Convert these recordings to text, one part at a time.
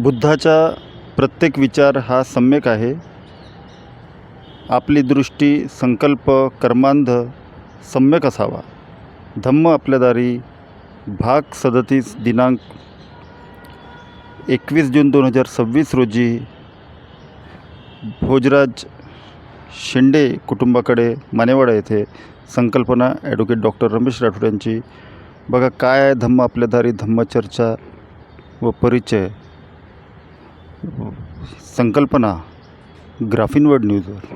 बुद्धाचा प्रत्येक विचार हा सम्यक आहे. आपली दृष्टी, संकल्प, कर्मांध सम्यक असावा. धम्म आपल्या दारी. भाग 37 दिनांक 21 जून 2026 रोजी भोजराज शेंडे कुटुंबाकडे मानेवाडा येथे संकल्पना ॲडव्होकेट डॉक्टर रमेश राठोड यांची. बघा काय आहे धम्म आपल्या दारी, धम्मचर्चा व परिचय. संकल्पना ग्राफिनवर्ड न्यूजवर.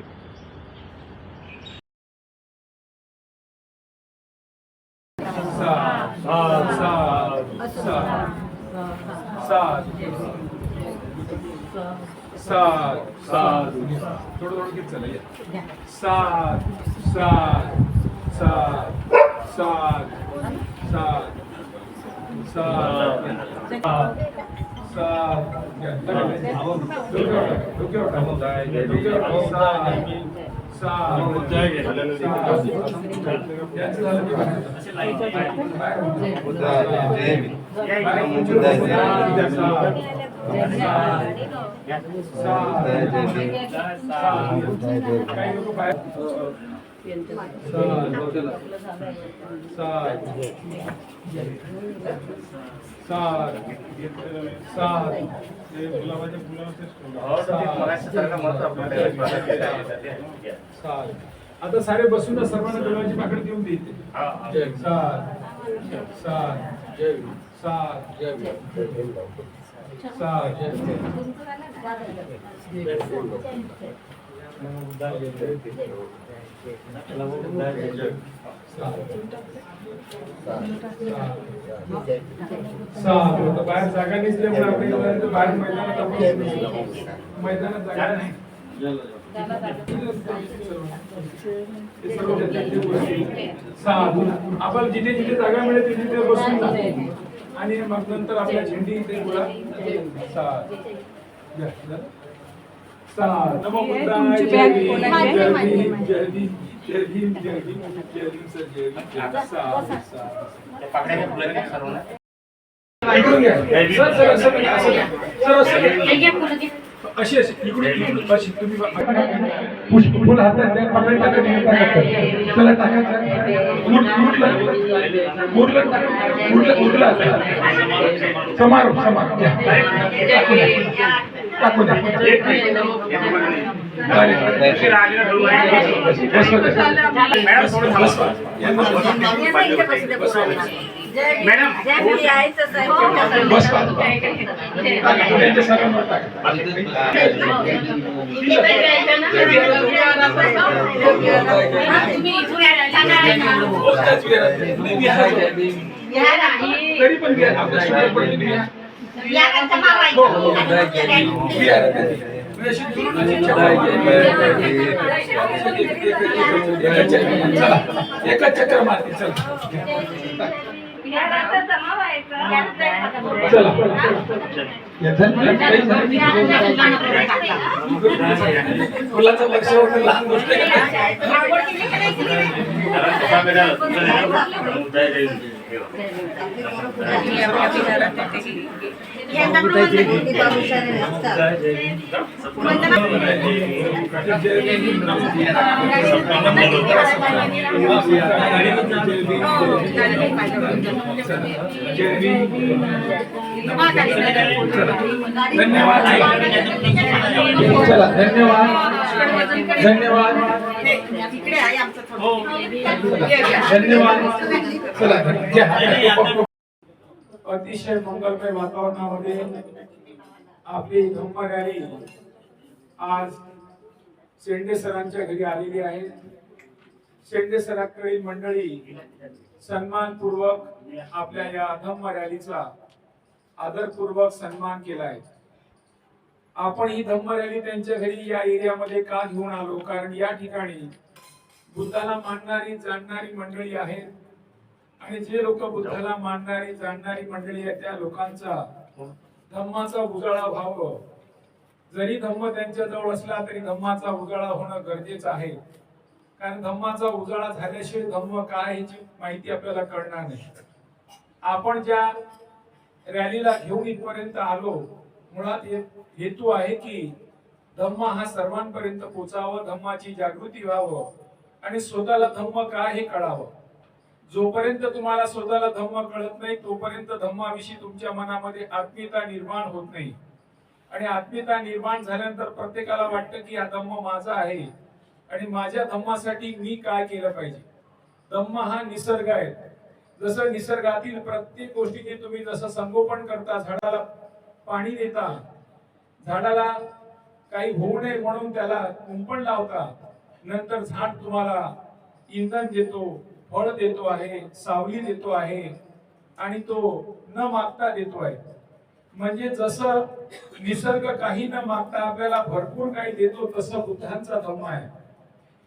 आता सारे बसून सर्वांना देवाची पाकड देऊन देते. बाहेर जागा नसल्यामुळे बाहेर मैदानात जागा नाही. आपण जिथे जिथे जागा मिळेल तिथे तिथे बसून जातो आणि मग नंतर आपल्या झेंडी इथे बोला. नमो बुद्धाय जय भीम जय भीम जय भीम जय भीम जय भीम जय भीम सर जय भीम. ऐकून घ्या सर अशी अशी इकडून इकडून अशी तुम्ही फुल हातात द्या. पकडून टाका. चला टाकायचं. मुरलं समारोप टाकून द्या. मॅडम बस तरी पण एकच चक्कर मारते. मुलाचं लक्ष होतं लहान गोष्ट धन्यवाद. अतिशय मंगलमय वातावरणामध्ये आपली धम्म रॅली आज शेंडे सरांच्या घरी आलेली आहे. शेंडे सरांकडील मंडळी सन्मानपूर्वक आपल्या या धम्म रॅलीचा आदरपूर्वक सन्मान केला आहे. आपण ही धम्म रॅली त्यांच्या घरी या एरियामध्ये का घेऊन आलो, कारण या ठिकाणी बुद्धाला मानणारी जाणणारी मंडळी आहेत आणि जे लोक बुद्धाला मानणारी जाणणारी मंडळी आहेत त्या लोकांचा धम्माचा उजाळा व्हावं. जरी धम्म त्यांच्या जवळ असला तरी धम्माचा उजाळा होणं गरजेचं आहे, कारण धम्माचा उजाळा झाल्याशिवाय धम्म काय याची माहिती आपल्याला कळणार नाही. आपण ज्या रॅलीला घेऊन इथपर्यंत आलो मुळात हेतू आहे की धम्म हा सर्वांपर्यंत पोचावं, धम्माची जागृती व्हावं आणि स्वतःला धम्म काय हे कळावं. जोपर्यंत तुम्हाला स्वतःला धम्म कळत नाही तोपर्यंत धम्माविषयी तुमच्या मनामध्ये आत्मीयता निर्माण होत नाही. आणि आत्मीयता निर्माण झाल्यानंतर प्रत्येकाला वाटतं की हा धम्म माझा आहे आणि माझ्या धम्मासाठी मी काय केलं पाहिजे. धम्म हा निसर्ग आहे. जसं निसर्गातील प्रत्येक गोष्टीचे तुम्ही जसं संगोपन करता, झाडाला पाणी देता, झाडाला काही होऊ नये म्हणून त्याला कुंपण लावता, नंतर झाड तुम्हाला इंधन देतो, फळ देतो आहे, सावली देतो आहे आणि तो न मागता देतो आहे. म्हणजे जसं निसर्ग काही न मागता आपल्याला भरपूर काही देतो तसं बुद्धांचा धम्म आहे.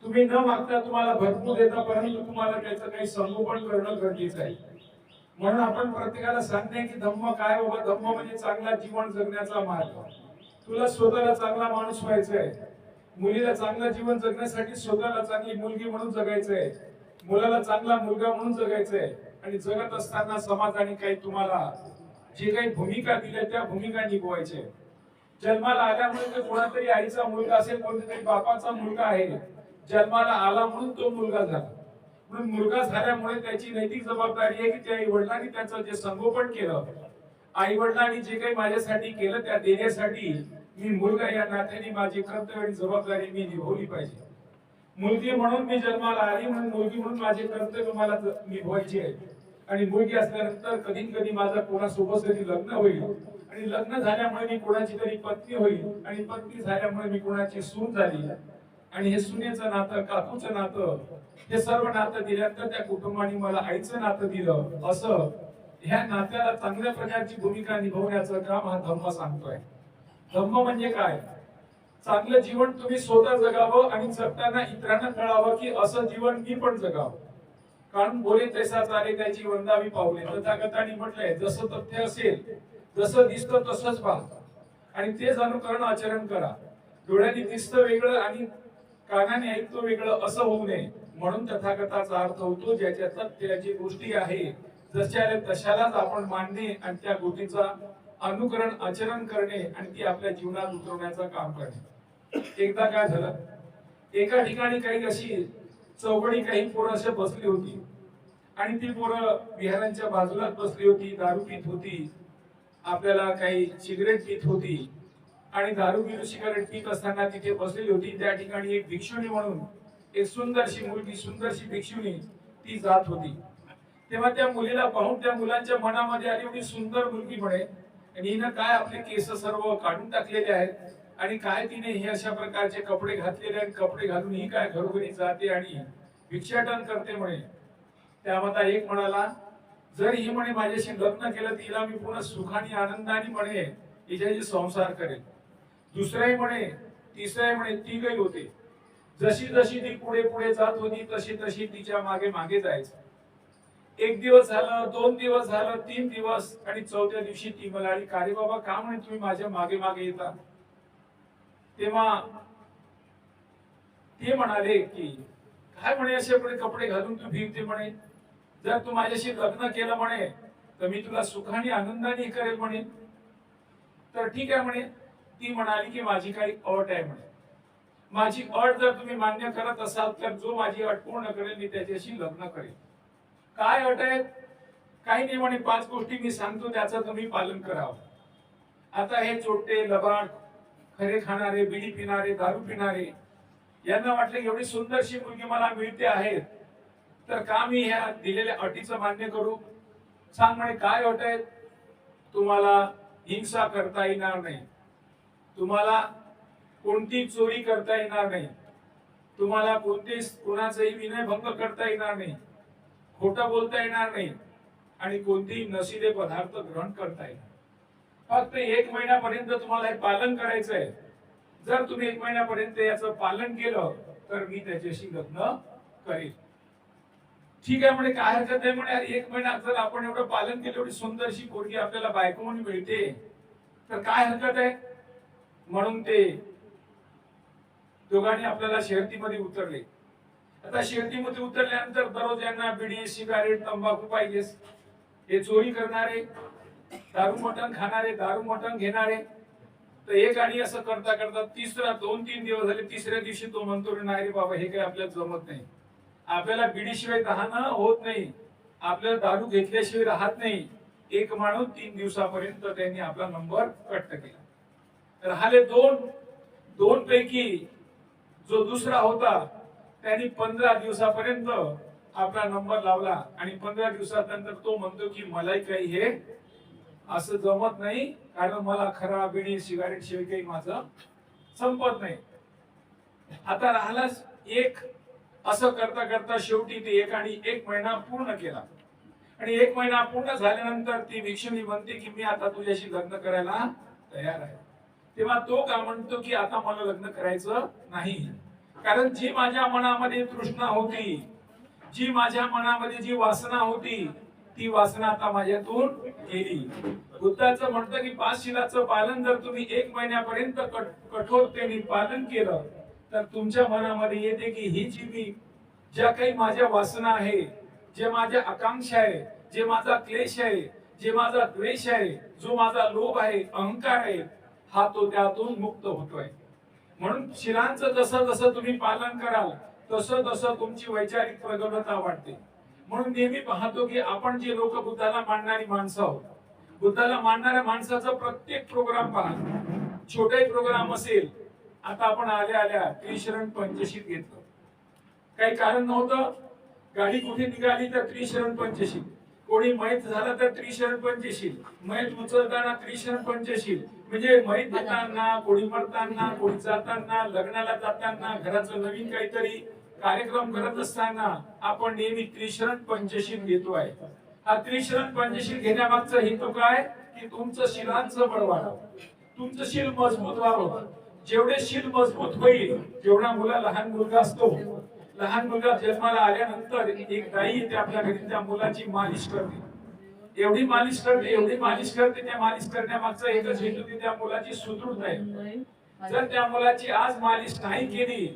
तुम्ही न मागता तुम्हाला भरपूर देता, परंतु तुम्हाला त्याचं काही संगोपन करणं गरजेचं आहे. म्हणून आपण प्रत्येकाला सांगते की धम्म काय बाबा, धम्म म्हणजे चांगला जीवन जगण्याचा मार्ग. तुला स्वतःला चांगला माणूस व्हायचा आहे, मुलीला चांगलं जीवन जगण्यासाठी स्वतःला चांगली मुलगी म्हणून जगायचं आहे, मुलाला चांगला मुलगा म्हणून जगायचं आहे. आणि जगत असताना समाजाने काही तुम्हाला जे काही भूमिका दिल्या त्या भूमिका निभवायच्या. जन्माला आल्यामुळे ते कोणातरी आईचा मुलगा असेल, कोणत्यातरी बापाचा मुलगा आहे, जन्माला आला म्हणून तो मुलगा झाला. म्हणून मुलगा झाल्यामुळे त्याची नैतिक जबाबदारी आहे की त्या आई वडिलांनी त्याचं जे संगोपन केलं, आई वडिलांनी जे काही माझ्यासाठी केलं त्या देण्यासाठी मी मुलगा या नात्याने माझी कर्तव्य आणि जबाबदारी मी निभवली पाहिजे. मुलगी म्हणून मी जन्माला आली, म्हणून मुलगी म्हणून माझे कर्तव्य मला निभवायचे आहे. आणि मुलगी असल्यानंतर कधी कधी माझा कोणासोबत तरी लग्न होईल आणि लग्न झाल्यामुळे मी कोणाची तरी पत्नी होईल आणि पत्नी झाल्यामुळे मी कोणाची सून झाली आणि हे सुनेचं नातं, काकूचं नातं, हे सर्व नातं दिल्यानंतर त्या कुटुंबाने मला आईचं नातं दिलं. असं ह्या नात्याला चांगल्या प्रकारची भूमिका निभवण्याचं काम हा धम्म सांगतोय. धम्म म्हणजे काय? चांगलं जीवन तुम्ही स्वतः जगावं आणि जगताना इतरांना कळावं की असं जीवन मी पण जगावं. कारण बोले तैसा चाले त्याची वंदावी पावले. तथागतांनी म्हटलंय जसं तथ्य असेल, जसं दिसतं तसंच पहा आणि तेच अनुकरण आचरण करा. डोळ्यांनी दिसतं वेगळं आणि कानाने ऐकतो वेगळं असं होऊ नये. म्हणून तथागताचा अर्थ होतो ज्याच्या तथ्याची गोष्टी आहे जशा तशालाच आपण मानणे आणि त्या गोष्टीचा अनुकरण आचरण करणे आणि ती आपल्या जीवनात उतरवण्याचं काम करणे. एकदा काय झालं, एका ठिकाणी काही अशी चौघडी काही पोरं असे बसली होती आणि ती पोरं विहारांच्या बाजूलाच बसली होती, दारू पित होती, आपल्याला काही सिगरेट पित होती आणि दारू पिऊन सिगरेट पित असताना तिथे बसलेली होती. त्या ठिकाणी एक भिक्षुणी म्हणून एक सुंदरशी मुलगी, सुंदरशी भिक्षुणी ती जात होती. तेव्हा त्या मुलीला पाहून त्या मुलांच्या मनामध्ये आली, एवढी सुंदर मुलगी म्हणे आणि हिनं काय आपले केस सर्व काढून टाकलेले आहेत आणि काय तिने हे अशा प्रकारचे कपडे घातलेले आहेत, कपडे घालून ही काय घरोघरी जाते आणि भिक्षाटन करते म्हणे. त्यामध्ये एक म्हणाला, जर ही म्हणे माझ्याशी लग्न केलं तिला मी पुन्हा सुखाने आनंदाने म्हणे हिच्याशी संसार करेल. दुसराही म्हणे, तिसराही म्हणे, तिघही होते. जशी जशी ती पुढे पुढे जात होती तशी तशी तिच्या मागे मागे जायचं. एक दिवस झालं, 2 दिवस झालं, 3 दिवस आणि 4थ्या दिवशी ती म्हणाली, का रे बाबा का म्हणे तुम्ही माझ्या मागे मागे येता? तेव्हा ते म्हणाले की काय म्हणे असे कपडे घालून तू फिरते म्हणे, जर तू माझ्याशी लग्न केलं म्हणे तर मी तुला सुखाने आनंदाने करेल म्हणे. तर ठीक आहे म्हणे. ती म्हणाली की माझी काही अट आहे म्हणे. माझी अट जर तुम्ही मान्य करत असाल तर जो माझी अट पूर्ण करेल मी त्याच्याशी लग्न करेल. काय अट आहे? काही नाही म्हणे, 5 गोष्टी मी सांगतो त्याचं तुम्ही पालन करावं. आता हे चोट्टे, लबाड, खरे खाणारे, बिडी पिणारे, दारू पिणारे यांना वाटलं एवढी सुंदरशी मुलगी मला मिळते आहे तर का मी ह्या दिलेल्या अटीचं मान्य करू? सांग म्हणे काय अट आहे? तुम्हाला हिंसा करता येणार नाही, तुम्हाला कोणती चोरी करता येणार नाही, तुम्हाला कोणाचाही विनयभंग करता येणार नाही, खोटं बोलता येणार नाही आणि कोणतेही नशिले पदार्थ ग्रहण करता येणार. फक्त 1 महिन्यापर्यंत तुम्हाला हे पालन करायचं आहे. जर तुम्ही 1 महिन्यापर्यंत याचं पालन केलं तर मी त्याच्याशी लग्न करेल. ठीक आहे म्हणे, काय हरकत आहे म्हणे. 1 महिन्यात जर आपण एवढं पालन केलं, एवढी सुंदरशी पोरगी आपल्याला बायको म्हणून मिळते तर काय हरकत आहे. म्हणून ते दोघांनी आपल्याला शर्यतीमध्ये उतरले. आता शर्यतीमध्ये उतरल्यानंतर दररोज यांना बिडी, सिगारेट, तंबाखू पाहिजेच. हे चोरी करणारे, दारू मटण खाणारे, दारू मटण घेणारे तर एक आणि असं करता करता तिसरा 2-3 दिवस झाले, तिसऱ्या दिवशी तो म्हणतो नाही रे बाबा, हे काही आपल्याला जमत नाही. आपल्याला बिडीशिवाय राहणं होत नाही, आपल्याला दारू घेतल्याशिवाय राहत नाही. एक माणूस 3 दिवसापर्यंत त्यांनी आपला नंबर कट केला. राहिले दोन पैकी जो दुसरा होता त्यांनी 15 दिवसापर्यंत आपला नंबर लावला आणि 15 दिवसानंतर तो म्हणतो की मलाही काही हे असं जमत नाही, कारण मला खरा बिडी सिगारेट शिवाय काही माझं संपत नाही. आता राहिलाच एक. असं करता करता शेवटी ते एक महिना पूर्ण केला आणि 1 महिना पूर्ण झाल्यानंतर ती भिक्षुणी म्हणते की मी आता तुझ्याशी लग्न करायला तयार आहे. तेव्हा तो का म्हणतो की आता मला लग्न करायचं नाही, कारण जी माझ्या मनामध्ये तृष्णा होती, जी माझ्या मनामध्ये जी वासना होती, ती वासना आता माझ्यातून गेली. बुद्धाचं म्हणतं की 5 शिलाचं पालन जर तुम्ही 1 महिन्यापर्यंत कठोरतेने पालन केलं तर तुमच्या मनामध्ये येते की ही जी मी ज्या काही माझ्या वासना आहे, जे माझ्या आकांक्षा आहे, जे माझा क्लेश आहे, जे माझा द्वेष आहे, जो माझा लोभ आहे, अहंकार आहे, हा तो त्यातून मुक्त होतोय. म्हणून शिलांचं जसं जसं तुम्ही पालन कराल तसं तसं तुमची वैचारिक प्रगल्भता वाढते. म्हणून नेहमी पाहतो की आपण जे लोक बुद्धाला मानणारी माणसं आहोत, बुद्धाला मानणाऱ्या माणसाचा प्रत्येक प्रोग्राम पहा, छोटाही प्रोग्राम असेल. आता आपण आल्या त्रिशरण पंचशील घेतलं, काही कारण नव्हतं. गाडी कुठे निघाली तर त्रिशरण पंचशील, कोणी मैत झाला तर त्रिशरण पंचशील, मैत उचलताना त्रिशरण पंचशील. म्हणजे मैत देताना, कोणी मरताना, कोणी जाताना, लग्नाला जाताना, घराचं नवीन काहीतरी कार्यक्रम करत असताना आपण नेहमी त्रिशरण पंचशील घेतोय. हा त्रिशरण पंचशील घेण्यामागचा हेतू काय की तुमचं शिलांचं बळ वाढावं, तुमचं शील मजबूत व्हावं. जेवढे शील मजबूत होईल, जेवढा लहान मुलगा असतो, लहान मुलगा जन्माला आल्यानंतर एक दाई येते आपल्या घरी, त्या मुलाची मालिश करते. एवढी मालिश करते, त्या मालिश करण्यामागचा एकच हेतू की त्या मुलाची सुदृढ आहे. जर त्या मुलाची आज मालिश नाही केली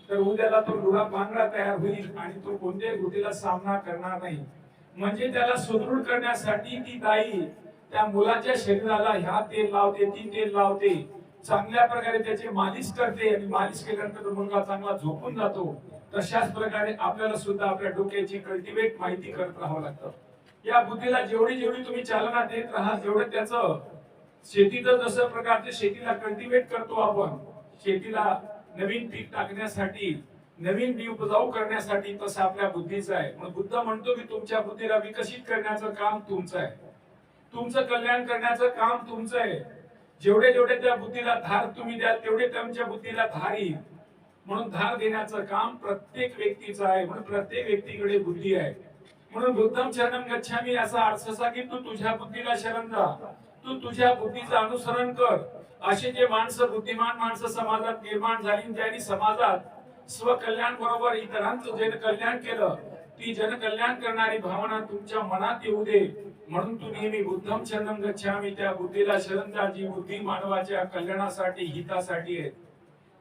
तर उद्याला तो डोळा पांढरा तयार होईल आणि तो कोणत्याही गोष्टीला सामना करणार नाही. म्हणजे त्याला सुदृढ करण्यासाठी ती ताई त्या मुलाच्या शरीराला ह्या तेल लावते, ती तेल लावते, चांगल्या प्रकारे त्याची मालिश करते आणि मालिश केल्यानंतर मुलगा चांगला झोपून जातो. तशाच प्रकारे आपल्याला सुद्धा आपल्या डोक्याची कल्टिवेट माहिती करत राहावं लागतं. या बुद्धीला जेवढी जेवढी तुम्ही चालना देत राहा, जेवढं त्याचं शेतीचं जसं प्रकारचे शेतीला कल्टिवेट करतो आपण, शेतीला नवीन पीक टाकण्यासाठी, नवीन बी उपजाऊ करण्यासाठी, तसं आपल्या बुद्धीचं आहे. म्हणून बुद्ध म्हणतो की तुमच्या बुद्धीला विकसित करण्याचं काम तुमचं आहे, तुमचं कल्याण करण्याचं काम तुमचं आहे. जेवढे जेवढे त्या बुद्धीला धार तुम्ही द्याल तेवढे तुमच्या बुद्धीला धार येईल. म्हणून धार देण्याचं काम प्रत्येक व्यक्तीचं आहे. म्हणून प्रत्येक व्यक्तीकडे बुद्धी आहे. म्हणून बुद्धम शरणम गच्छामी असा अर्थ असा की तू तुझ्या बुद्धीला शरण जा, तू तुझ्या बुद्धीचं अनुसरण कर. असे जे माणसं, बुद्धिमान माणसं समाजात निर्माण झाली, ज्यांनी समाजात स्वकल्याण बरोबर इतरांचं जनकल्याण केलं, ती जनकल्याण करणारी भावना तुमच्या मनात येऊ दे. म्हणून तू नेहमी बुद्धम शरणम गच्छामी, त्या बुद्धीला शरण जा जी बुद्धी मानवाच्या कल्याणासाठी, हितासाठी आहे.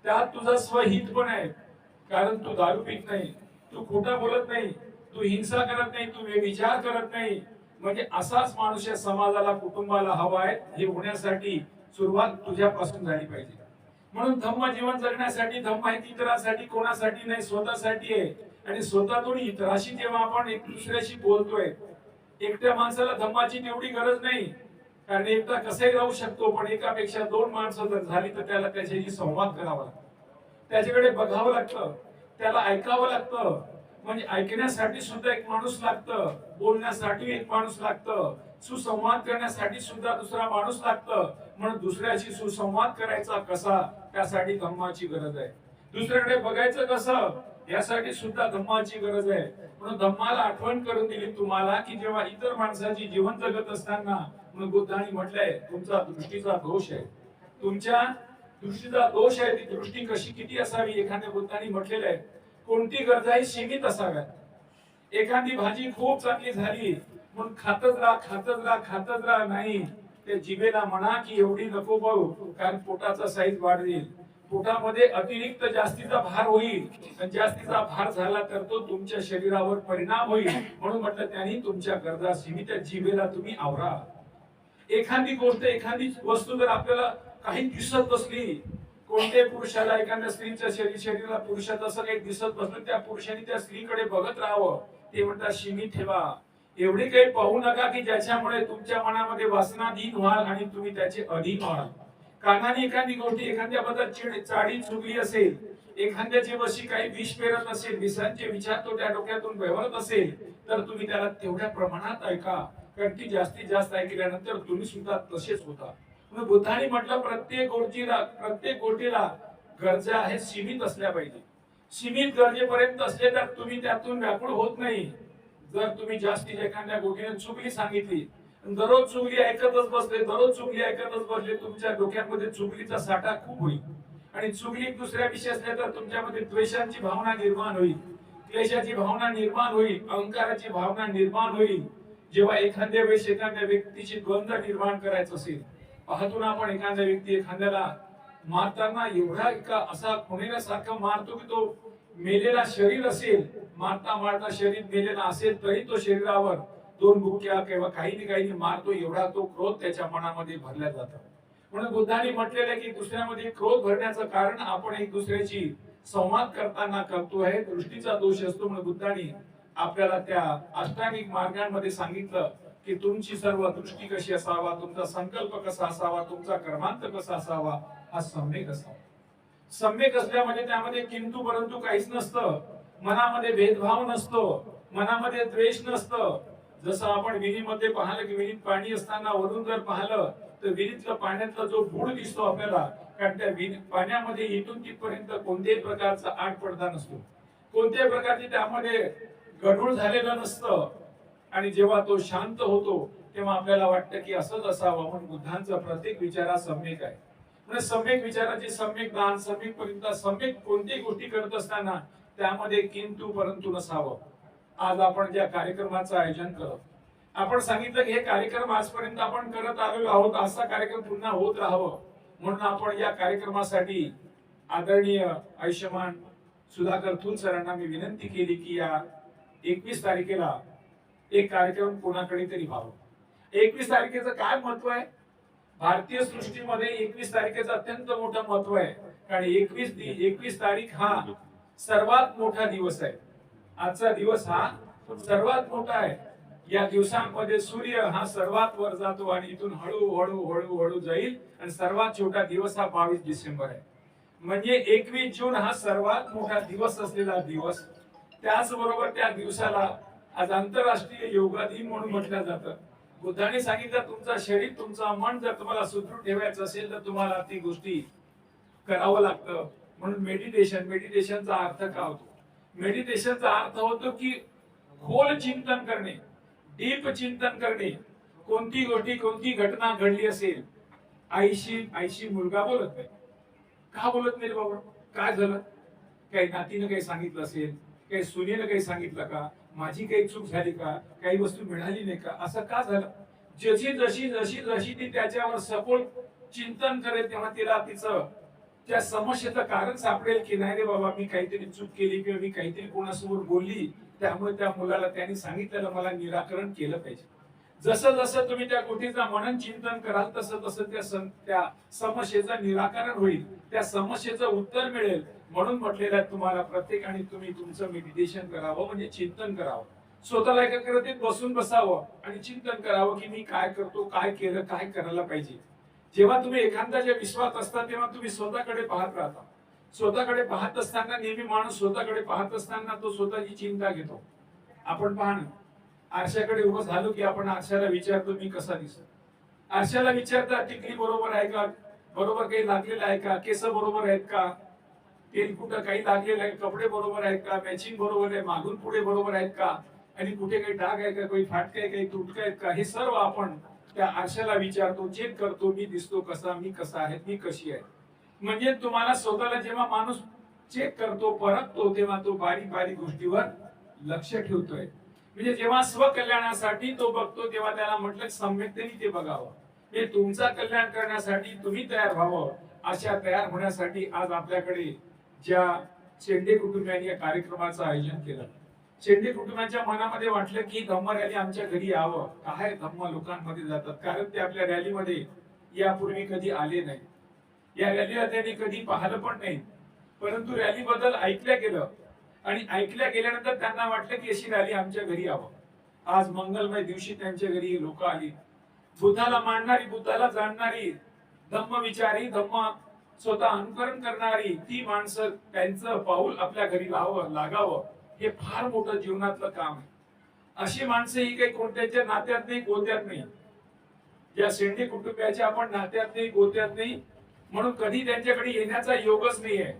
त्यात तुझा स्वहित पण आहे, कारण तू दारू पित नाही, तू खोटा बोलत नाही, तू हिंसा करत नाही, तू व्यभिचार करत नाही. म्हणजे असाच माणूस या समाजाला, कुटुंबाला हवा आहे. हे होण्यासाठी सुरुवात तुझ्यापासून झाली पाहिजे. म्हणून धम्म जीवन जगण्यासाठी धम्म आहे इतरांसाठी, कोणासाठी नाही, स्वतःसाठी आहे. आणि स्वतःतून इतराशी जेव्हा आपण एक दुसऱ्याशी बोलतोय, एकट्या माणसाला धम्माची तेवढी गरज नाही, कारण एकटा कसंही राहू शकतो. पण एकापेक्षा 2 माणसं जर झाली तर त्याला त्याच्याशी संवाद करावा लागतो, त्याच्याकडे बघावं लागतं, त्याला ऐकावं लागतं. म्हणजे ऐकण्यासाठी सुद्धा एक माणूस लागतं, बोलण्यासाठी एक माणूस लागतं, सुसंवाद करण्यासाठी सुद्धा दुसरा माणूस लागतं. म्हणून दुसऱ्याशी सुसंवाद करायचा कसा, त्यासाठी धम्माची गरज आहे. दुसऱ्याकडे बघायचं कसं, यासाठी सुद्धा धम्माची गरज आहे. म्हणून धम्माला आठवण करून दिली तुम्हाला की जेव्हा इतर माणसाची जीवन जगत असताना, म्हणून बुद्धांनी म्हटलंय तुमचा दृष्टीचा दोष आहे, तुमच्या दृष्टीचा दोष आहे. ती दृष्टी कशी किती असावी, एखाद्या बुद्धांनी म्हटलेलं आहे कोणती गरजाही सीमित असाव्यात. एखादी भाजी खूप चांगली झाली म्हणून खातच राहा नाही, त्या जिभेला म्हणा की एवढी नको बघू, कारण पोटाचा साईज वाढेल, पोटामध्ये अतिरिक्त जास्तीचा भार होईल, आणि जास्तीचा भार झाला तर तो तुमच्या शरीरावर परिणाम होईल. म्हणून म्हटलं त्यांनी तुमच्या गरजा सीमित, जिभेला तुम्ही आवरा. एखादी गोष्ट, एखादी वस्तू जर आपल्याला काही दिसत बसली, कोणत्याही पुरुषाला एखाद्या स्त्रीच्या शरीराला पुरुषाचं असं काही दिसत बसलं, त्या पुरुषाने त्या स्त्रीकडे बघत राहावं. ते म्हणतात शिमी ठेवा, एवढी काही पाहू नका की ज्याच्यामुळे तुमच्या मनामध्ये वासनाधीन व्हाल आणि तुम्ही त्याचे अधीन व्हाल. कानाने एखादी गोष्टी एखाद्याबद्दल चाडी चुकली असेल, एखाद्याची वशी काही विष पेरत असेल, विषांचे विचार तो त्या डोक्यातून व्यवहरत असेल, तर तुम्ही त्याला तेवढ्या प्रमाणात ऐका, कारण ती जास्तीत जास्त ऐकल्यानंतर तुम्ही सुद्धा तसेच होता. म्हणून बुद्धाने म्हटलं प्रत्येक गोष्टीला गरजा आहेत सीमित असल्या पाहिजे. सीमित गरजेपर्यंत असले तर तुम्ही त्यातून व्याकुळ होत नाही. जर तुम्ही जास्तीत एखाद्या गोष्टीने चुगली सांगितली, दररोज चुगली ऐकतच बसले, तुमच्या डोक्यामध्ये चुगलीचा साठा खूप होईल आणि चुगली दुसऱ्या विषय असल्या तर तुमच्यामध्ये द्वेषाची भावना निर्माण होईल, क्लेशाची भावना निर्माण होईल, अहंकाराची भावना निर्माण होईल. जेव्हा एखाद्या वेळेस एखाद्या व्यक्तीची द्वंद्व निर्माण करायचं असेल, पाहतो ना आपण एखाद्या व्यक्ती एखाद्याला मारताना एवढा असा खुणेल्यासारखा मारतो की तो मेलेला शरीर असेल, मारता शरीर मेलेला असेल तरी तो शरीरावर दोन बुक्या किंवा काही मारतो, एवढा तो क्रोध त्याच्या मनामध्ये भरला जातो. म्हणून बुद्धाने म्हटलेलं की दुसऱ्यामध्ये क्रोध भरण्याचं कारण आपण एक दुसऱ्याची संवाद करताना करतो आहे, दृष्टीचा दोष असतो. म्हणून बुद्धाने आपल्याला त्या अष्टांगिक मार्गांमध्ये सांगितलं की तुमची सर्व दृष्टी कशी असावा, तुमचा संकल्प कसा असावा, तुमचा कर्मांत कसा असावा, हा सम्यक असावा. सम्यक असल्यामध्ये त्यामध्ये किंतु परंतु काहीच नसतं, मनामध्ये भेदभाव नसतो, मनामध्ये द्वेष नसतं. जसं आपण विहिरीमध्ये पाहिलं की विहिरीत पाणी असताना वरून जर पाहिलं तर विहिरीतला पाण्यातला जो बुड दिसतो आपल्याला, कारण त्या पाण्यामध्ये इथून तिथपर्यंत कोणत्याही प्रकारचा आट पडदा नसतो, कोणत्याही प्रकारची त्यामध्ये गढूळ झालेलं नसतं. आणि जेव्हा तो शांत होतो तेव्हा आपल्याला वाटतं की असंच असावं. म्हणून बुद्धांचा प्रत्येक विचार हा सम्यक आहे. म्हणजे सम्यक विचाराची सम्यक ज्ञान, सम्यक परिणता, सम्यक कोणतीही गोष्टी करत असताना त्यामध्ये किंतु परंतु नसावं. आज आपण ज्या कार्यक्रमाचं आयोजन करत, आपण सांगितलं की हे कार्यक्रम आजपर्यंत आपण करत आलेलो आहोत, असा कार्यक्रम पुन्हा होत राहावं म्हणून आपण या कार्यक्रमासाठी आदरणीय आयुष्यमान सुधाकर थूल सरांना मी विनंती केली की या 21 तारखेला एक कार्यक्रम कोणाकडे तरी व्हावं. 21 तारखेचं काय महत्व आहे भारतीय सृष्टीमध्ये? 21 तारखेचं अत्यंत मोठं महत्व आहे, कारण 21 तारीख हा सर्वात मोठा दिवस आहे. आजचा दिवस हा सर्वात मोठा आहे. या दिवसांमध्ये सूर्य हा सर्वात वर जातो आणि इथून हळूहळू जाईल आणि सर्वात छोटा दिवस हा 22 डिसेंबर आहे. म्हणजे 21 जून हा सर्वात मोठा दिवस असलेला दिवस. त्याचबरोबर त्या दिवसाला आज आंतरराष्ट्रीय योगा दिन म्हणून म्हटलं जातं. बुद्धाने सांगितलं तुमचं शरीर, तुमचं मन जर तुम्हाला सुदृढ ठेवायचं असेल तर तुम्हाला ती गोष्टी करावं लागतं. म्हणून मेडिटेशनचा अर्थ काय होतो? मेडिटेशनचा अर्थ होतो की खोल चिंतन करणे, डीप चिंतन करणे. कोणती घटना घडली असेल, आईशी मुलगा बोलत नाही, का बोलत नाही बाबा, काय झालं? काही नातीनं काही सांगितलं असेल, काही सुनेनं काही सांगितलं का, माझी काही चूक झाली का, काही वस्तू मिळाली नाही का, असं का झालं? जशी ती त्याच्यावर सखोल चिंतन करेल तेव्हा तिला तिचं त्या समस्येचं कारण सापडेल की नाही रे बाबा, मी काहीतरी चूक केली किंवा मी काहीतरी कोणासमोर बोलली, त्यामुळे त्या मुलाला त्यांनी सांगितलेलं मला निराकरण केलं पाहिजे. जसं तुम्ही त्या गोष्टीचं मनन चिंतन कराल तसं त्या समस्येचं निराकरण होईल, त्या समस्येचं उत्तर मिळेल. म्हणून म्हटलेलं आहे तुम्हाला प्रत्येकाने तुम्ही तुमचं मेडिटेशन करावं, म्हणजे चिंतन करावं. स्वतःला एकाग्रतेत बसून बसावं आणि चिंतन करावं की मी काय करतो, काय केलं, काय करायला पाहिजे. जेव्हा तुम्ही एखाद्याच्या विश्वास असता तेव्हा तुम्ही स्वतःकडे पाहत राहता. स्वतःकडे पाहत असताना नेहमी माणूस स्वतःकडे पाहत असताना तो स्वतःची चिंता घेतो. आपण पहा ना, आरशाकडे उभं झालो की आपण आरशाला विचारतो मी कसा दिसतो. आरशाला विचारता टिकली बरोबर आहे का, बरोबर काही लागलेलं आहे का, केस बरोबर आहेत का, तेल कुठं काही लागलेलं आहे, कपडे बरोबर आहेत का, मॅचिंग बरोबर आहे, मागून पुढे बरोबर आहेत का, आणि कुठे काही डाग आहे का, काही फाटके आहे, काही तुटके आहेत का, हे सर्व आपण त्या आरशाला विचारतो, चेक करतो मी दिसतो कसा, मी कसा आहे, मी कशी आहे. म्हणजे तुम्हाला स्वतःला जेव्हा माणूस चेक करतो, परखतो, तेव्हा तो बारीक बारीक गोष्टीवर लक्ष ठेवतोय. म्हणजे जेव्हा स्वकल्याणासाठी तो बघतो तेव्हा त्याला म्हटलं सम्यकतेने ते बघावं. हे तुमचा कल्याण करण्यासाठी तुम्ही तयार व्हावं. अशा तयार होण्यासाठी आज आपल्याकडे ज्या शेंडे कुटुंबियांनी या कार्यक्रमाचं आयोजन केलं, शेंडे कुटुंबाच्या मनामध्ये वाटलं की धम्म रॅली आमच्या घरी यावं. काय धम्म लोकांमध्ये जातात, कारण ते आपल्या रॅलीमध्ये यापूर्वी कधी आले नाही. या रॅलीला त्यांनी कधी पाहिलं पण नाही, परंतु रॅली बद्दल ऐकल्या गेलं आणि ऐकल्या गेल्यानंतर त्यांना वाटलं की अशी रॅली आमच्या घरी यावं. आज मंगलमय दिवशी त्यांच्या घरी लोक आली, बुद्धाला मानणारी, बुद्धाला जाणणारी, धम्म विचारी, धम्म स्वतः अनुकरण करणारी ती माणसं, त्यांचं पाऊल आपल्या घरी लागावं हे फार मोठं जीवनातलं काम आहे. अशी माणसं ही काही कोणत्याच्या नात्यात नाही, गोत्यात नाही. या शेंडे कुटुंबियाच्या आपण नात्यात नाही, गोत्यात नाही, म्हणून कधी त्यांच्याकडे येण्याचा योगच नाही आहे.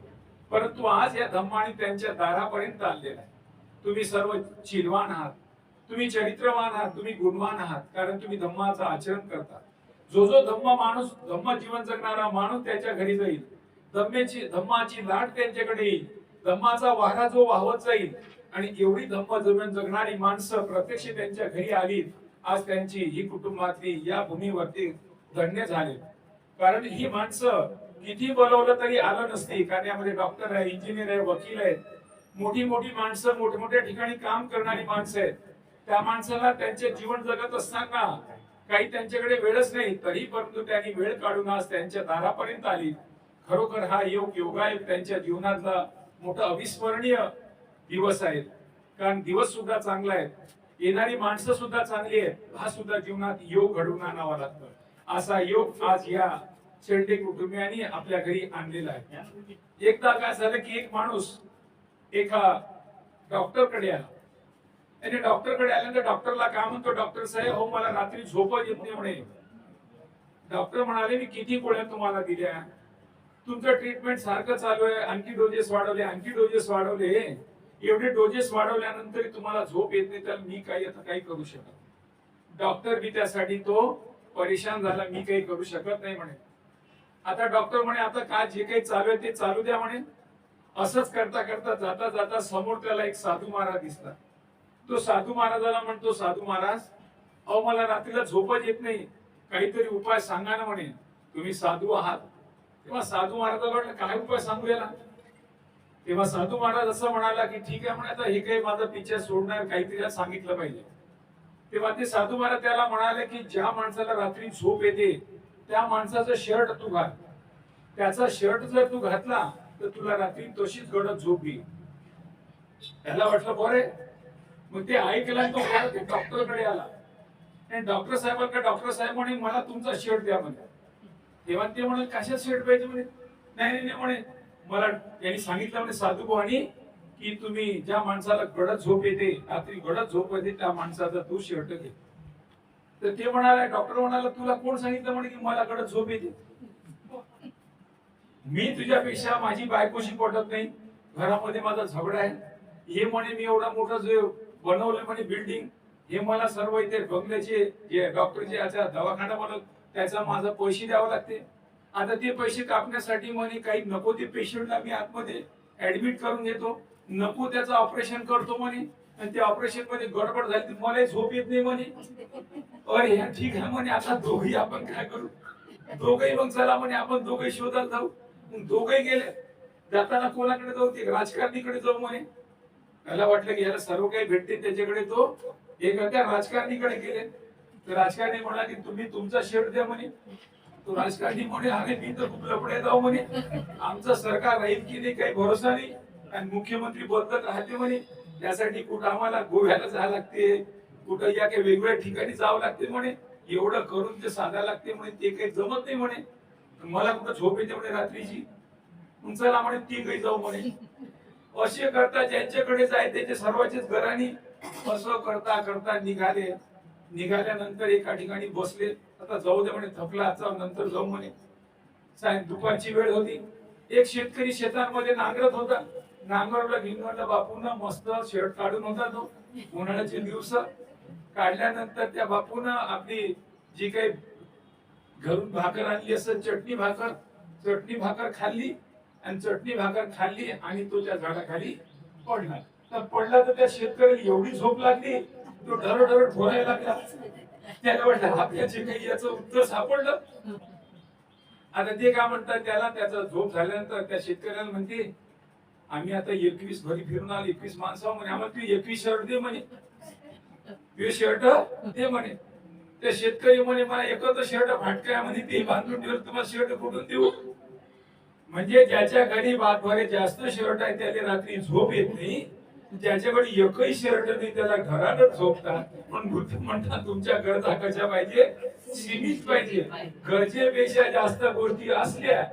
परंतु आज या धम्माने त्यांच्या दारापर्यंत आलेला आहे. तुम्ही सर्व शीलवान आहात, तुम्ही चरित्रवान आहात, तुम्ही गुणवान आहात, कारण तुम्ही धम्माचं आचरण करता. जो जो धम्म माणूस, धम्म जीवन जगणारा माणूस त्याच्या घरी जाईल, धम्माची लाट त्यांच्याकडे येईल, धम्माचा वारा जो वाहत जाईल, आणि एवढी धम्म जीवन जगणारी माणसं प्रत्यक्ष त्यांच्या घरी आली. आज त्यांची ही कुटुंबातली या भूमीवरती धन्य झाले. कारण ही माणसं किती बोलवलं तरी आलं नसती, कारण यामध्ये डॉक्टर आहे, इंजिनियर आहे, वकील आहेत, मोठी मोठी माणसं, मोठमोठ्या ठिकाणी काम करणारी माणसं आहेत. त्या माणसाला त्यांचे जीवन जगत असताना काही त्यांच्याकडे वेळच नाही, तरी परंतु त्यांनी वेळ काढून आज त्यांच्या दारापर्यंत आली. खरोखर हा योगायोग त्यांच्या जीवनातला मोठा अविस्मरणीय दिवस आहे. कारण दिवस सुद्धा चांगला आहे, येणारी माणसं सुद्धा चांगली आहेत, हा सुद्धा जीवनात योग घडवून आणावा लागतो. असा योग आज या शेंडे कुटुंबियांनी आपल्या घरी आणलेला आहे. एकदा काय झालं की एक माणूस एका डॉक्टरकडे आला, आणि डॉक्टरकडे आल्यानंतर डॉक्टरला काय म्हणतो, डॉक्टर साहेब हो मला रात्री झोपच येत नाही म्हणे. डॉक्टर म्हणाले मी किती गोळ्या तुम्हाला दिल्या, तुमचं ट्रीटमेंट सारखं चालू आहे, आणखी डोजेस वाढवले, आणखी डोजेस वाढवले, एवढे डोजेस वाढवल्यानंतर तुम्हाला झोप येत नाही, तर मी काही आता काही करू शकत. डॉक्टर बी त्यासाठी तो परेशान झाला, मी काही करू शकत नाही म्हणे. आता डॉक्टर म्हणे आता काय जे काही चालू आहे ते चालू द्या म्हणे. असंच करता करता जाता जाता समोर त्याला एक साधू महाराज दिसला. तो साधू महाराजाला म्हणतो, साधू महाराज अहो मला रात्रीला झोपच येत नाही, काहीतरी उपाय सांगा ना म्हणे, तुम्ही साधू आहात. तेव्हा साधू महाराजाला म्हटलं काय उपाय सांगू याला. तेव्हा साधू महाराज असं म्हणाला की ठीक आहे म्हणे, आता हे काही माझा पिच्छा सोडणार, काहीतरी सांगितलं पाहिजे. तेव्हा ते साधू महाराज त्याला म्हणाले की ज्या माणसाला रात्री झोप येते त्या माणसाचं शर्ट तू घाल, त्याचा शर्ट जर तू घातला तर तुला रात्री तशीच गडद झोप येईल. त्याला वाटलं बरे, मग ते ऐकलं, तो डॉक्टरकडे आला आणि डॉक्टर साहेब म्हणे मला तुमचा शर्ट द्या म्हणे. तेव्हा ते म्हणे कशात शर्ट पाहिजे म्हणे. नाही म्हणे मला त्यांनी सांगितलं म्हणे साधू भावानी की तुम्ही ज्या माणसाला गडद झोप येते, रात्री गडद झोप येते, त्या माणसाचा तू शर्ट घे. तर ते म्हणाला, डॉक्टर म्हणाला तुला कोण सांगितलं म्हणे की मला गडद झोप येते. मी तुझ्यापेक्षा माझी बायकोशी पटत नाही, घरामध्ये माझा झगडा आहे, हे म्हणे मी एवढा मोठा जो बनवलं म्हणे बिल्डिंग, हे मला सर्व इथे बंगल्याचे जे डॉक्टरचे याचा दवाखाना बनव त्याचा माझा पैसे द्यावं लागते. आता ते पैसे कापण्यासाठी म्हणे काही नको ते पेशंटला मी आतमध्ये ऍडमिट करून घेतो, नको त्याचं ऑपरेशन करतो म्हणे, आणि त्या ऑपरेशन मध्ये गडबड झाली मला झोप येत नाही म्हणे. अरे ह्या ठीक आहे म्हणे, आता दोघही आपण काय करू, दोघही मग चला म्हणे आपण दोघही शोधायला जाऊ. मग दोघही गेले, जाताना कोणाकडे जाऊ, ते राजकारणीकडे जाऊ म्हणे. त्याला वाटलं की याला सर्व काही भेटते त्याच्याकडे, तो एखाद्या राजकारणीकडे गेले. तर राजकारणी म्हणा की तुम्ही तुमचा शर्ट द्या म्हणे. तो राजकारणी म्हणे अरे मी तर खूप लपडे जाऊ म्हणे, आमचं सरकार राहील की नाही काही भरोसा नाही, आणि मुख्यमंत्री बदलत राहते म्हणे, त्यासाठी कुठं आम्हाला गोव्याला जावं लागते, कुठं या काही वेगवेगळ्या ठिकाणी जावं लागते म्हणे, एवढं करून ते साधायला लागते म्हणे, ते काही जमत नाही म्हणे, मला कुठं झोप येते म्हणे रात्रीची, चला म्हणे ती काही जाऊ म्हणे. असे करता ज्यांच्याकडे जाय त्याचे सर्वांचेच घराणी असं करता करता निघाल्यानंतर एका ठिकाणी बसले. आता जाऊ दे म्हणे, थकला आता नंतर जाऊ म्हणे. दुपारची वेळ होती, एक शेतकरी शेतांमध्ये नांगरत होता, नांगरला गिंगरला बापून मस्त शर्ट काढून होता तो, उन्हाळ्याचे दिवस काढल्यानंतर त्या बापून आपली जी काही घरून भाकर आणली असं चटणी भाकर खाल्ली, आणि चटणी भाकर खाल्ली आणि तो त्या झाडाखाली पडला. तर पडला तर त्या शेतकऱ्याला एवढी झोप लागली, तो ढरढर ठोरायला लागला. त्याला वाटलं आपल्याचे काही याचं उत्तर सापडलं. आता ते काय म्हणतात त्याला, त्याचा झोप झाल्यानंतर त्या शेतकऱ्याला म्हणते आम्ही आता 21 घरी फिरून आलो, 21 माणसं म्हणे, आम्हाला तू 21 शर्ट दे म्हणे, ते शर्ट दे म्हणे. ते शेतकरी म्हणे मला एकच शर्ट फाटकाय म्हणे, ते बांधून ठेवलं, तुम्हाला शर्ट कुठून देऊ. म्हणजे ज्याच्या घरी बादभरे जास्त शर्ट आहे त्याला रात्री झोप येत नाही, ज्याच्याकडे एकही शर्ट नाही त्याला घरातच झोपतात. पण बुद्ध म्हणतात तुमच्या गरजा कशा पाहिजे, सीमित पाहिजे. गरजेपेक्षा जास्त गोष्टी असल्या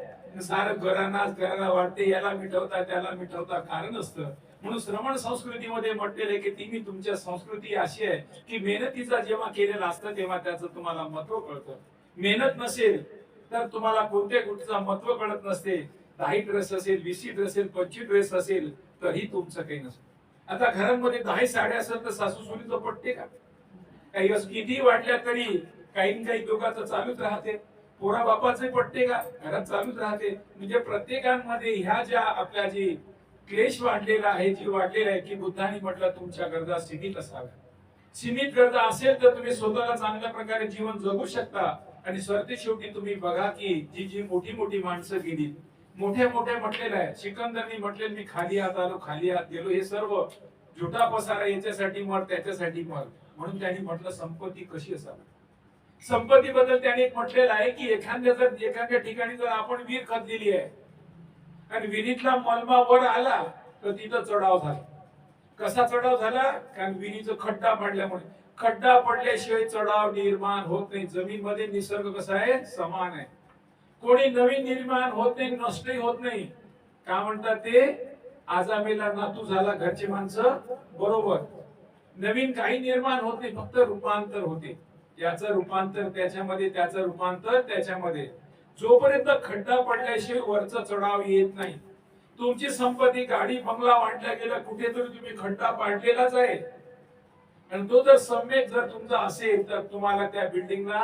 सारं घरांना वाटते, याला मिटवता त्याला मिटवता कारण असतं. म्हणून श्रमण संस्कृतीमध्ये म्हटलेलं आहे की तुम्ही तुमच्या संस्कृती अशी आहे की मेहनतीचा जेव्हा केलेला असतं तेव्हा त्याचं तुम्हाला महत्व कळतं. मेहनत नसेल तर तुम्हाला कोणत्या गोष्टीचं महत्व कळत नसते. 10 ड्रेस असेल, 20 ड्रेस असेल, 25 ड्रेस असेल तरी तुमचं काही नसतं. आता घरांमध्ये 10 साड्या असेल तर सासू सुनीचं पटते का? काही किती वाटल्या तरी काही काही दोघांचं चालूच राहते. पोरा बापाचे पटते का? घरात चालूच राहते. म्हणजे प्रत्येकांमध्ये ह्या ज्या आपल्या जी क्लेश वाढलेला आहे, जी वाढलेला आहे की बुद्धांनी म्हटलं तुमच्या गरजा सीमित असाव्या. सीमित गरजा असेल तर तुम्ही स्वतःला चांगल्या प्रकारे जीवन जगू शकता. आणि सरते शेवटी तुम्ही बघा की जी जी मोठी मोठी माणसं गेली, मोठ्या मोठ्या म्हटलेलं आहे. सिकंदरनी म्हटलेलं मी खाली हात आलो, खाली हात गेलो, हे सर्व झुटा पसारा, याच्यासाठी मर त्याच्यासाठी मर. म्हणून त्यांनी म्हटलं संपत्ती कशी असावी. संपत्ती बद्दल त्यांनी म्हटलेलं आहे की एखाद्या ठिकाणी जर आपण विहीर खोदलेली आहे आणि विहिरीतला मलबा वर आला तर तिथं चढाव झाला. कसा चढाव झाला? कारण विहिरीचा खड्डा पडल्यामुळे. खड्डा पडल्याशिवाय चढाव निर्माण होत नाही. जमीन मध्ये निसर्ग कसा आहे, समान आहे. कोणी नवीन निर्माण होत नाही, नष्टही होत नाही. का म्हणतात ते? आजामेला नातू झाला, घरचे माणसं बरोबर. नवीन काही निर्माण होत नाही, फक्त रूपांतर होते. याचं रूपांतर त्याच्यामध्ये, त्याचं रूपांतर त्याच्यामध्ये. जोपर्यंत खड्डा पडल्याशिवाय वरचा चढाव येत नाही. तुमची संपत्ती, गाडी बंगला वाटल्या गेला, कुठेतरी तुम्ही खड्डा पाडलेलाच आहे. आणि तो जर सम्यक जर तुमचा असेल तर तुम्हाला त्या बिल्डिंगला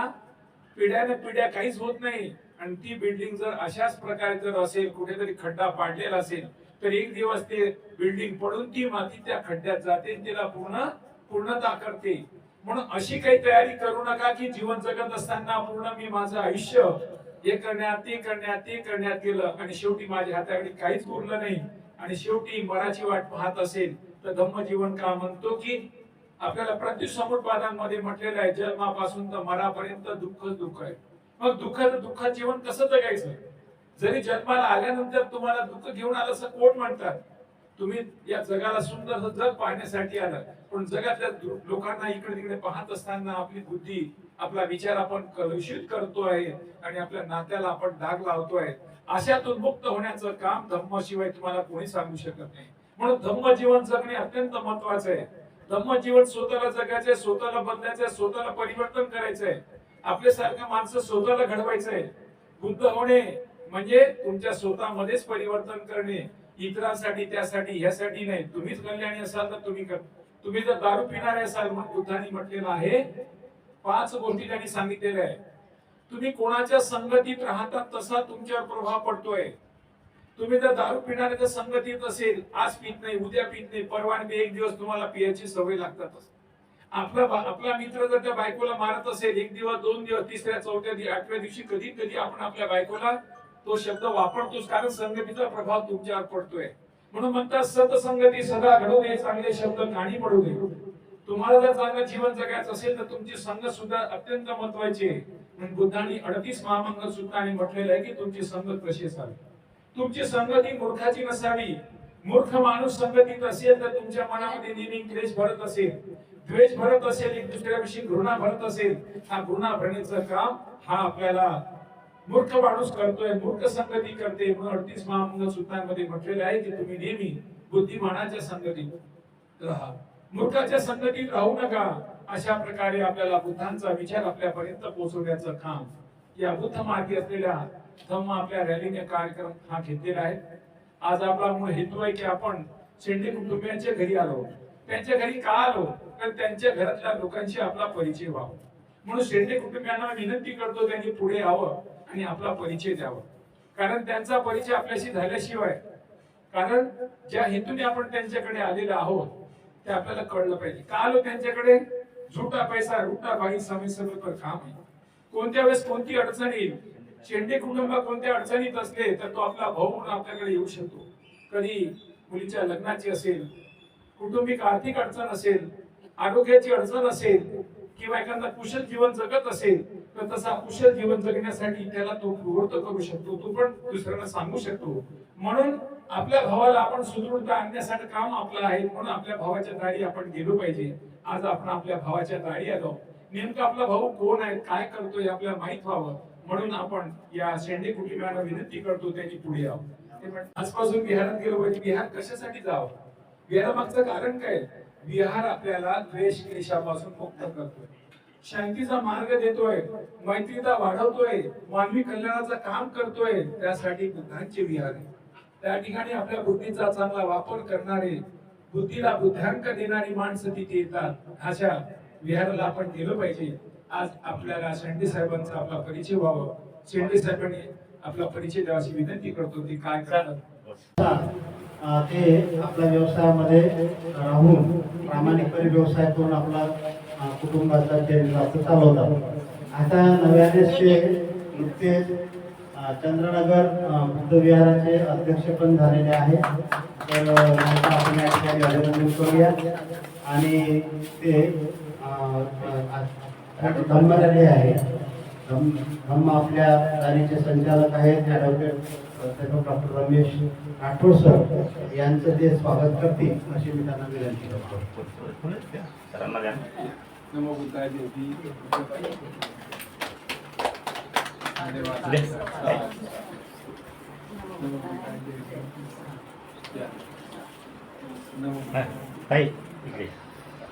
पिढ्याने पिढ्या काहीच होत नाही. आणि ती बिल्डिंग जर अशाच प्रकारे जर असेल, कुठेतरी खड्डा पाडलेला असेल तर एक दिवस ते बिल्डिंग पडून ती माती त्या खड्ड्यात जाते, तिला पूर्णता करते. म्हणून अशी काही तयारी करू नका की जीवन जगत असताना पूर्ण मी माझं आयुष्य हे करण्यात ते करण्यात गेलं आणि शेवटी माझ्या हाताकडे काहीच उरलं नाही आणि शेवटी मराची वाट पाहत असेल. तर धम्मजीवन का म्हणतो की आपल्याला प्रतिसमुपपादांमध्ये म्हटलेलं आहे जन्मापासून तर मरापर्यंत दुःखच दुःख आहे. मग दुःखात जीवन कसं जगायचं? जरी जन्माला आल्यानंतर तुम्हाला दुःख घेऊन आलं असं कोण म्हणतात? तुम्ही या जगाला सुंदर जग पाहण्यासाठी आलात, पण जगातल्या लोकांना इकडे तिकडे पाहत असताना आपली बुद्धी, आपला विचार आपण कलुषित करतोय आणि आपल्या नात्याला आपण डाग लावतोय. अशातून मुक्त होण्याचं काम धम्माशिवाय तुम्हाला कोणी सांगू शकत नाही. म्हणून धम्म जीवन जगणे अत्यंत महत्वाचं आहे. धम्म जीवन स्वतःला जगायचंय, स्वतःला बदलायचंय, स्वतःला परिवर्तन करायचंय. आपल्यासारखं माणसं स्वतःला घडवायचंय. बुद्ध होणे म्हणजे तुमच्या स्वतःमध्येच परिवर्तन करणे. इतरांसाठी, त्यासाठी, ह्यासाठी नाही. तुम्हीच कल्याणी असाल तर तुम्ही जर दारू पिणारे असाल, मग बुद्धांनी म्हटलेलं आहे 5 गोष्टी त्यांनी सांगितलेल्या आहे. तुम्ही कोणाच्या संगतीत राहतात तसा तुमच्यावर प्रभाव पडतोय. तुम्ही जर दारू पिणाऱ्याच्या संगतीत असेल, आज पित नाही, उद्या पित नाही, परवा नाही, एक दिवस तुम्हाला पियाची सवय लागतातच. आपला मित्र जर त्या बायकोला मारत असेल, 1 दिवस, 2 दिवस, तिसऱ्या, चौथ्या, 8व्या दिवशी कधी कधी आपण आपल्या बायकोला तो शब्द वापरतोच, कारण संगतीचा प्रभाव तुमच्यावर पडतोय. म्हणून म्हणतात सतसंगती सदा घडू दे, चांगले शब्द कानी पडू दे. तुम्हाला जर चांगलं जीवन जगायचं असेल तर तुमची संगत सुद्धा अत्यंत महत्वाची आहे. म्हणून बुद्धांनी 38 महामंगल सूत्राने म्हटलेलं आहे की तुमची संगत कशी असावी. तुमची संगत ही मूर्खाची नसावी. मूर्ख माणूस संगतीत असेल तर तुमच्या मनामध्ये नेहमी क्लेश भरत असेल, द्वेष भरत असेल, एक दुसऱ्याविषयी घृणा भरत असेल. हा घृणा भरण्याचं काम हा आपल्याला मूर्ख माणूस करतोय, मूर्ख संगती करते. म्हणून 38 महामंगल सूत्रांमध्ये म्हटलेलं आहे की तुम्ही नेहमी बुद्धिमानाच्या संगतीत राहा, मूर्खाच्या संगतीत राहू नका. अशा प्रकारे आपल्याला बुद्धांचा विचार आपल्यापर्यंत पोहोचवण्याचं काम या बुद्ध मार्गी असलेल्या धम्म आपल्या रॅलीने कार्यक्रम हा घेतलेला आहे. आज आपला मूळ हेतू आहे की आपण शेंडे कुटुंबियांच्या घरी आलो. त्यांच्या घरी का आलो? तर त्यांच्या घरातल्या लोकांशी आपला परिचय व्हावा. म्हणून शेंडे कुटुंबियांना विनंती करतो त्यांनी पुढे यावं आणि आपला परिचय द्यावा. कारण त्यांचा परिचय आपल्याशी झाल्याशिवाय, कारण ज्या हेतूने आपण त्यांच्याकडे आलेलो आहोत ते आपल्याला कळलं पाहिजे. का आलो त्यांच्याकडे? झुटा पैसा रुटा भाई समय समय पर काम आहे. कोणत्या वेळेस कोणती अडचण येईल, शेंडे कुटुंब कोणत्या अडचणीत असले तर तो आपला भाऊ म्हणून आपल्याकडे येऊ शकतो. कधी मुलीच्या लग्नाची असेल, कुटुंबिक आर्थिक अडचण असेल, आरोग्याची अडचण असेल किंवा एखादा कुशल जीवन जगत असेल तर तसा कुशल जीवन जगण्यासाठी त्याला तो प्रवृत्त करू शकतो, तो पण दुसऱ्यांना सांगू शकतो. म्हणून आपल्या भावाला आपण सुदृढता आणण्यासाठी काम आपलं आहे, म्हणून आपल्या भावाच्या दारी आपण गेलो पाहिजे. आज आपण आपल्या भावाच्या दारी आलो. नेमका आपला भाऊ कोण आहे, काय करतोय आपल्याला माहित व्हावं, म्हणून आपण या शेंडे कुटुंबियांना विनंती करतो त्यांनी पुढे यावं. ते म्हणतात, आजपासून विहारात गेलो पाहिजे. विहार कशासाठी जावं? विहारामागचं कारण काय? विहार आपल्याला द्वेष क्लेशापासून मुक्त करतोय, शांतीचा मार्ग देतोय, मैत्रीता वाढवतोय, मानवी कल्याणाचं काम करतोय. त्यासाठी बुद्धांचे विहार आहे. त्या ठिकाणी आपल्या बुद्धीचा चांगला वापर करणारे, बुद्धीला बुद्ध्यांक देणारी माणसं तिथे येतात. अशा विहाराला आपण गेलो पाहिजे. आज आपल्याला शेंडे साहेबांचा आपला परिचय व्हावं. शेंडे साहेबांनी आपला परिचय द्यावाची विनंती करतो. ते काय करतात ते आपल्या व्यवसायामध्ये राहून प्रामाणिकपणे व्यवसाय करून आपला कुटुंबाचा चरित्र चालवतात. आता नव्यानेच ते नुकतेच चंद्रनगर बुद्ध विहाराचे अध्यक्ष पण झालेले आहेत. तर त्यांचा आपण या ठिकाणी अभिनंदन करूया. आणि ते धम्मरले आहे, धम्म आपल्या दारीचे संचालक आहेत advocate doctor Ramesh Rathod sir यांचं ते स्वागत करतील अशी मी त्यांना विनंती करतो. नमो बुद्धाय देवी.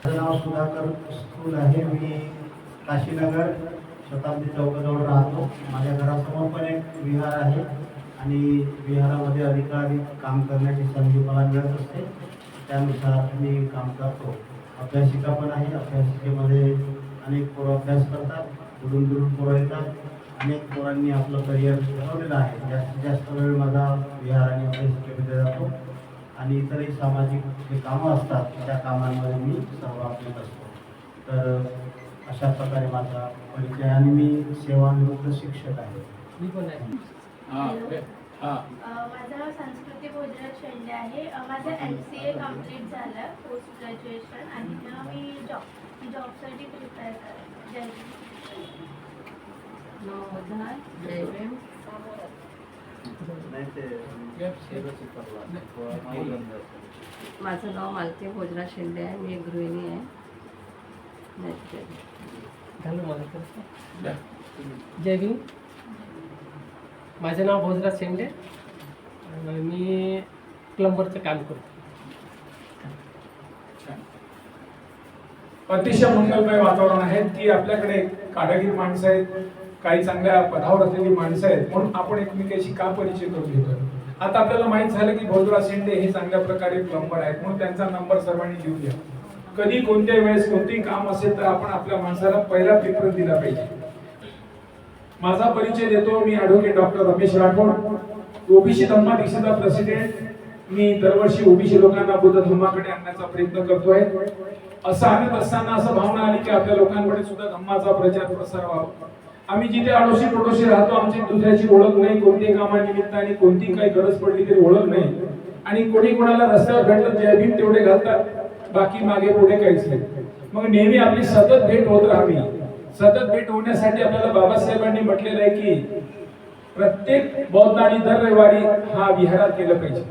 माझं नाव सुधाकर स्कूल आहे. मी काशीनगर शताब्दी चौकाजवळ राहतो. माझ्या घरासमोर पण एक विहार आहे आणि विहारामध्ये अधिकाधिक काम करण्याची संधी मला मिळत असते. त्यानुसार मी काम करतो. अभ्यासिका पण आहे. अभ्यासिकेमध्ये अनेक पोरं अभ्यास करतात, दुरून दुरून पोरं येतात. अनेक पोरांनी आपलं करिअर ठरवलेलं आहे. जास्तीत जास्त वेळ माझा विहार आणि अभ्यासिकेमध्ये जातो आणि इतरही सामाजिक जे कामं असतात त्या कामांमध्ये मी सहभाग घेत असतो. तर अशा प्रकारे माझा परिचय आणि मी सेवानिवृत्त शिक्षक आहे. मी पण आहे. माझं नाव संस्कृती भोजराज शेंडे आहे. माझं MCA कम्प्लीट झालं, पोस्ट ग्रॅज्युएशन, आणि मी जॉबसाठी प्रिपेअर करते. माझं नाव मालती भोजराज शेंडे आहे. मी एक गृहिणी आहे. जय भीम. माझं नाव भोजराज शेंडे. मी प्लंबरचं काम करतो. अतिशय मंगलमय वातावरण आहे. ती आपल्याकडे कारागीर माणसं आहेत, काही चांगल्या पदावर असलेली माणसं आहेत, म्हणून आपण एकमेकांशी का परिचय करून घेतोय. आता आपल्याला माहित झालं की भोजराज शेंडे हे चांगल्या प्रकारे प्लंबर आहेत, म्हणून त्यांचा नंबर सर्वांनी लिहून घ्या. कधी कोणत्या वेळेस कोणतेही काम असेल तर आपण आपल्या माणसाला पहिला प्रेफरन्स दिला पाहिजे. माझा परिचय देतो. मी advocate doctor Ramesh Rathod, OBC Dhamma Dikshita president. मी दरवर्षी ओबीसी लोकांना बुद्ध धम्माकडे आणण्याचा प्रयत्न करतोय. असं आणत असताना असं भावना आली की आपल्या लोकांकडे सुद्धा धम्माचा प्रचार प्रसार व्हावा. आम्ही जिथे आडोशी पडोशी राहतो, आमची दुसऱ्याची ओळख नाही, कोणत्याही कामानिमित्त आणि कोणती काही गरज पडली तरी ओळख नाही. आणि कोणी कोणाला रस्त्यावर भेटलं जय भीम तेवढे घालतात, बाकी मागे पुढे काहीच नाही. मग नेहमी आपली सतत भेट होत राहावी. सतत भेट होण्यासाठी आपल्याला बाबासाहेबांनी म्हटलेलं आहे की प्रत्येक बौद्ध आणि दर रविवारी हा विहारात गेलं पाहिजे.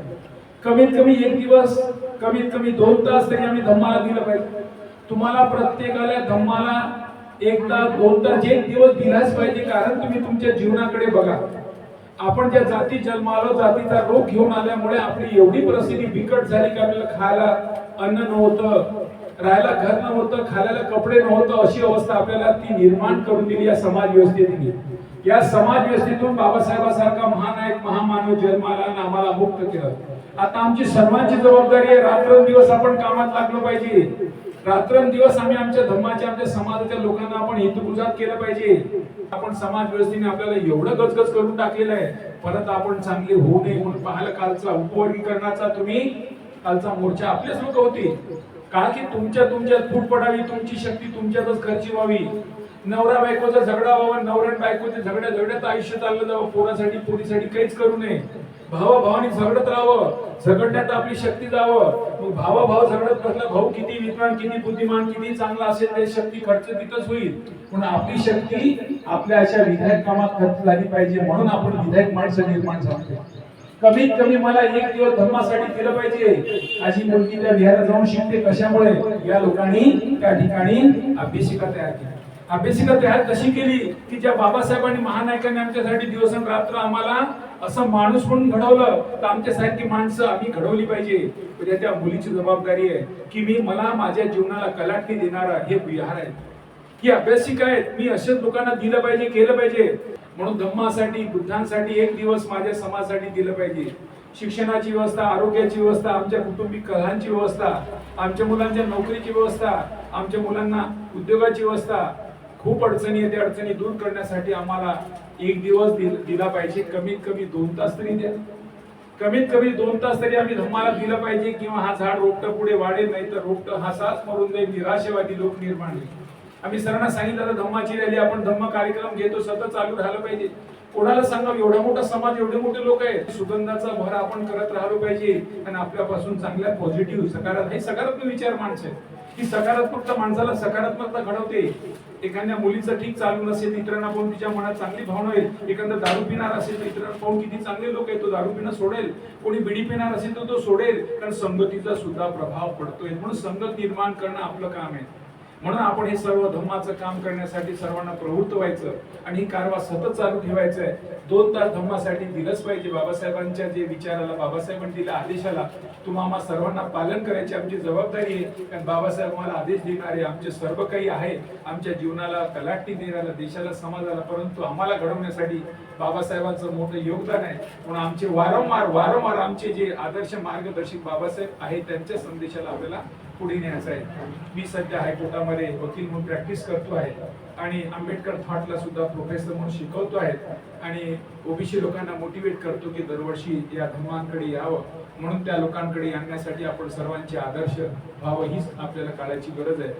कमीत कमी एक दिवस, कमीत कमी 2 तास तरी आम्ही धम्माला दिलं पाहिजे. तुम्हाला प्रत्येकाला धम्माला 1 तास 2 तास एक दिवस दिलाच पाहिजे. कारण तुम्ही तुमच्या जीवनाकडे बघा. आपण ज्या जाती जन्मालो, जातीचा रोग घेऊन आल्यामुळे आपली एवढी परिस्थिती बिकट झाली की आपल्याला खायला अन्न नव्हतं, राहायला घर नव्हतं, खायला कपडे नव्हतं. अशी अवस्था आपल्याला ती निर्माण करून दिली या समाज व्यवस्थेने. या समाज व्यवस्थेतून बाबासाहेबांसारखा महानायक महामानव जन्माला आणि आम्हाला मुक्त केलं. आता आमची सर्वांची जबाबदारी आहे, रात्रंदिवस आपण कामात लागलो पाहिजे. रात्रंदिवस आम्ही आमच्या धर्माच्या, आमच्या समाजाच्या लोकांना आपण हितगुजात केलं पाहिजे. आपण समाज व्यवस्थेने आपल्याला एवढं गजगज करून टाकलेलं आहे, परत आपण चांगले होऊ नये म्हणून पाहायला कालचा उपवर्गीकरणाचा तुम्ही कालचा मोर्चा आपलेच लोक होते. का की तुमच्यात फूट पडावी, तुमची शक्ती तुमच्यातच खर्ची व्हावी. नवरा बायकोचा झगडा व्हावा, नवऱ्या बायकोचे झगड्यात आयुष्य चाललं जावं, पोरासाठी पोरीसाठी काहीच करू नये. भावाभावानी झगडत राहावं, झगडण्यात आपली शक्ती जावं. मग भावाभाव झगडत बसला, भाऊ किती विद्वान, किती बुद्धिमान, किती चांगला असेल ते शक्ती खर्च तिथंच होईल. पण आपली शक्ती आपल्या अशा विधायक कामात खर्च झाली पाहिजे, म्हणून आपण विधायक माणसं निर्माण झालो. कमीत कमी मला एक दिवस धम्मासाठी दिलं पाहिजे. माझी मुलगी त्या विहारात जाऊन शिकते, कशामुळे? या लोकांनी त्या ठिकाणी अभ्यासिका तयार केली. अभ्यासिका तयार कशी केली की ज्या बाबासाहेबांनी महानायकांनी आमच्यासाठी दिवस आणि रात्र आम्हाला असं माणूस म्हणून घडवलं, तर आमच्यासारखी माणसं आम्ही घडवली पाहिजे. म्हणजे त्या मुलीची जबाबदारी आहे की मला माझ्या जीवनाला कलाटणी देणारा हे विहार आहे, ही अभ्यासिका आहेत, मी अशाच लोकांना दिलं पाहिजे, केलं पाहिजे. म्हणून धम्मासाठी, बुद्धांसाठी एक दिवस माझ्या समाजासाठी दिलं पाहिजे. शिक्षणाची व्यवस्था, आरोग्याची व्यवस्था, आमच्या कौटुंबिक कलहांची व्यवस्था, आमच्या मुलांच्या नोकरीची व्यवस्था, आमच्या मुलांना उद्योगाची व्यवस्था, खूप अडचणी आहे. त्या अडचणी दूर करण्यासाठी आम्हाला एक दिवस दिला पाहिजे. कमीत कमी 2 तास तरी द्या. कमीत कमी 2 तास तरी आम्ही धम्माला दिलं पाहिजे. किंवा हा झाड रोपटं पुढे वाढेल, नाही तर रोपटं हा साच मरून जाईल. निराशेवादी लोक निर्माण होईल. आम्ही सरांना सांगितलं धम्माची रॅली, आपण धम्म कार्यक्रम घेतो, सतत चालू राहिलं पाहिजे. कोणाला सांगा, एवढा मोठा समाज, एवढे मोठे लोक आहेत, सुगंधाचा भर आपण करत राहिलो पाहिजे. आणि आपल्यापासून चांगल्या पॉझिटिव्ह सकारात्मक विचार माणसं आहेत. ही सकारात्मकता माणसाला सकारात्मकता घडवते. एखाद्या मुलीचं ठीक चालू नसेल, इतरांना पाहून तिच्या मनात चांगली भावना होईल. एखादा दारू पिणार असेल तर इतरांना पाहून किती चांगले लोक आहेत, तो दारू पिणं सोडेल. कोणी बिडी पिणार असेल तर तो सोडेल, कारण संगतीचा सुद्धा प्रभाव पडतोय. म्हणून संगत निर्माण करणं आपलं काम आहे. म्हणून आपण हे सर्व धम्माचं काम करण्यासाठी सर्वांना प्रवृत्त व्हायचं आणि ही कारवा सतत चालू ठेवायचं आहे. 2 तास धम्मासाठी दिलंच पाहिजे. बाबासाहेबांच्या जे विचाराला, बाबासाहेबांनी दिल्या आदेशाला तुम्हा सर्वांना पालन करायची आमची जबाबदारी आहे. कारण बाबासाहेब आम्हाला आदेश देणारे, आमचे सर्व काही आहे, आमच्या जीवनाला कलाटणी देणारा, देशाला, समाजाला, परंतु आम्हाला घडवण्यासाठी बाबासाहेबांचं मोठं योगदान आहे. म्हणून आमचे वारंवार आमचे जे आदर्श मार्गदर्शक बाबासाहेब आहेत त्यांच्या संदेशाला आपल्याला पुढे न्यायचं आहे. मी सध्या हायकोर्टामध्ये वकील म्हणून प्रॅक्टिस करतो आहे आणि आंबेडकर थॉटला सुद्धा प्रोफेसर म्हणून शिकवतो आहे आणि ओबीसी लोकांना मोटिवेट करतो की दरवर्षी या धर्मांकडे यावं. म्हणून त्या लोकांकडे आणण्यासाठी आपण सर्वांचे आदर्श व्हावं हीच आपल्याला काळाची गरज आहे.